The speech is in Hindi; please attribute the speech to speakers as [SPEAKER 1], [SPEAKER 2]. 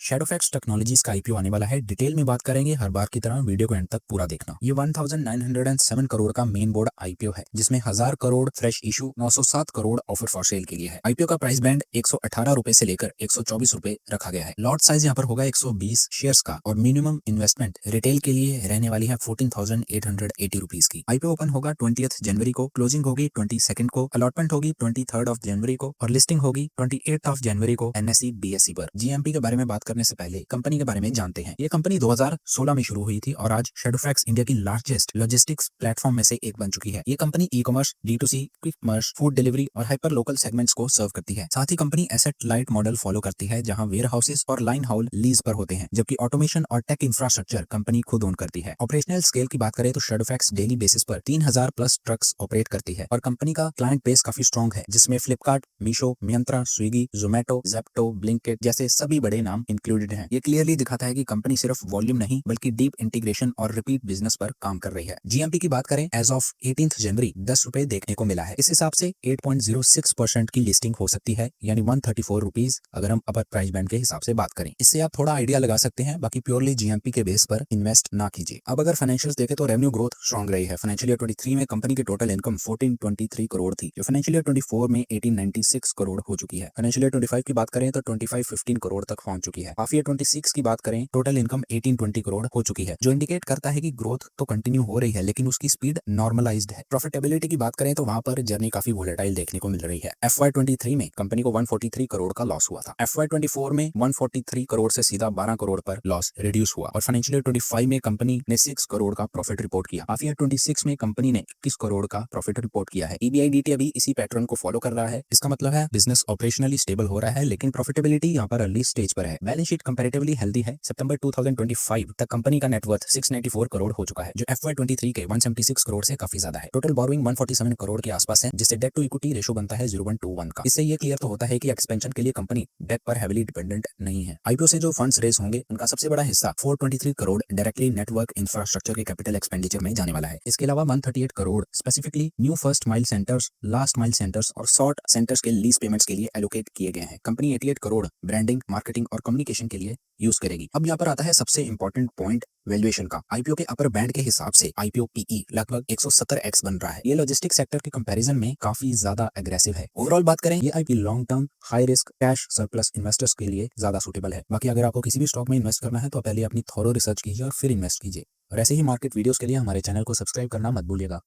[SPEAKER 1] शैडोफैक्स टेक्नोलॉजीज का आईपीओ आने वाला है। डिटेल में बात करेंगे, हर बार की तरह वीडियो को एंड तक पूरा देखना। ये 1907 करोड़ का मेन बोर्ड आईपीओ है, जिसमें 1000 crore fresh issue, 907 crore offer for sale के लिए है। आईपीओ का प्राइस बैंड 118 रुपए से लेकर 124 रुपए रखा गया है। लॉट साइज यहाँ पर होगा 120 शेयर्स का और मिनिमम इन्वेस्टमेंट रिटेल के लिए रहने वाली है 14,880 रुपीज की। आईपीओ ओपन होगा 20 जनवरी को, क्लोजिंग होगी 22 को, अलॉटमेंट होगी 23 जनवरी को और लिस्टिंग होगी 28 जनवरी को एनएसई बीएसई पर। जीएमपी के बारे में बात करने से पहले कंपनी के बारे में जानते हैं। ये कंपनी 2016 में शुरू हुई थी और आज शैडोफैक्स इंडिया की लार्जेस्ट लॉजिस्टिक्स प्लेटफॉर्म में से एक बन चुकी है। ये कंपनी e commerce, D2C, quick commerce, food delivery और हाइपर लोकल सेगमेंट्स को सर्व करती है। साथ ही कंपनी एसेट लाइट मॉडल फॉलो करती है, जहां वेयर हाउसेस और लाइन हाउल लीज पर होते हैं, जबकि ऑटोमेशन और टेक इंफ्रास्ट्रक्चर कंपनी खुद ओन करती है। ऑपरेशनल स्केल की बात करें तो शैडोफैक्स डेली बेसिस पर 3000 प्लस ट्रक्स ऑपरेट करती है और कंपनी का क्लाइंट बेस काफी स्ट्रॉन्ग है, जिसमें फ्लिपकार्ट, मीशो, मियंत्रा, स्विगी, जोमेटो, जेप्टो, ब्लिंकिट जैसे सभी बड़े नाम इंक्लूडेड हैं। ये क्लियरली दिखाता है कि कंपनी सिर्फ वॉल्यूम नहीं बल्कि डीप इंटीग्रेशन और रिपीट बिजनेस पर काम कर रही है। जीएमपी की बात करें, एज ऑफ 18 जनवरी 10 रुपए देखने को मिला है। इस हिसाब से 8.06% की लिस्टिंग हो सकती है, यानी 134 रुपीज अगर हम अपर प्राइस बैंड के हिसाब से बात करें। इससे आप थोड़ा आइडिया लगा सकते हैं, बाकी प्योरली जीएमपी के बेस पर इन्वेस्ट ना कीजिए। अब अगर फाइनेंशियल्स देखें तो रेवेन्यू ग्रोथ स्ट्रॉन्ग रही है। फाइनेंशियल ईयर 23 में कंपनी की टोटल इनकम 1423 करोड़ थी, जो फाइनेंशियल ईयर 24 में 1896 करोड़ हो चुकी है। फाइनेंशियल ईयर 25 की बात करें तो 2515 करोड़ तक पहुंच चुकी है। हाफ ईयर 26 की बात करें, टोटल इनकम 1820 करोड़ हो चुकी है, जो इंडिकेट करता है कि ग्रोथ तो कंटिन्यू हो रही है, लेकिन उसकी स्पीड नॉर्मलाइज्ड है। प्रॉफिटेबिलिटी की बात करें तो वहां पर जर्नी काफी वोलेटाइल देखने को मिल रही है। FY23 में कंपनी को 143 करोड़ का लॉस हुआ था। FY24 में 143 करोड़ से सीधा 12 करोड़ पर लॉस रिड्यूस हुआ और फाइनेंशियल ईयर 25 में कंपनी ने 6 करोड़ का प्रॉफिट रिपोर्ट किया। हाफ ईयर 26 में कंपनी ने 21 करोड़ का प्रॉफिट रिपोर्ट किया है। EBIDT अभी इसी पैटर्न को फॉलो कर रहा है। इसका मतलब है बिजनेस ऑपरेशनली स्टेबल हो रहा है, लेकिन प्रॉफिटेबिलिटी यहाँ पर अर्ली स्टेज पर है। बैलेंस शीट कंपैरेटिवली हेल्दी है। सितंबर 2025 तक कंपनी का नेटवर्थ 694 करोड़ हो चुका है, जो FY23 के 176 करोड़ से काफी ज्यादा है। टोटल बोरोइंग 147 करोड़ के आसपास है, जिससे डेट टू इक्विटी रेशो बनता है 0.21 का। इससे ये क्लियर तो होता है कि एक्सपेंशन के लिए कंपनी डेट पर हेविली डिपेंडेंट नहीं है। आईपीओ से जो फंड्स रेज होंगे, उनका सबसे बड़ा हिस्सा 423 करोड़ डायरेक्टली नेटवर्क इंफ्रास्ट्रक्चर के कैपिटल एक्सपेंडिचर में जाने वाला है। इसके अलावा 138 crore specifically new first mile centres, last mile centres और शॉर्ट सेंटर्स के लीज पेमेंट्स के लिए एलोकेट किए गए हैं। कंपनी 88 करोड़ ब्रांडिंग, मार्केटिंग और कम्युनिकेशन के लिए यूज करेगी। अब यहाँ पर आता है सबसे इंपॉर्टेंट पॉइंट, वैल्यूएशन का। आईपीओ के अपर बैंड के हिसाब से आईपीओ पीई लगभग 170x बन रहा है। ये लॉजिस्टिक्स सेक्टर के कंपैरिजन में काफी ज्यादा एग्रेसिव है। ओवरऑल बात करें, ये IPO long term high risk cash surplus investors के लिए ज्यादा सूटेबल है। बाकी अगर आपको किसी भी स्टॉक में इन्वेस्ट करना है तो पहले अपनी थॉरो रिसर्च कीजिए और फिर इन्वेस्ट कीजिए। और ऐसे ही मार्केट वीडियोस के लिए हमारे चैनल को सब्सक्राइब करना मत भूलिएगा।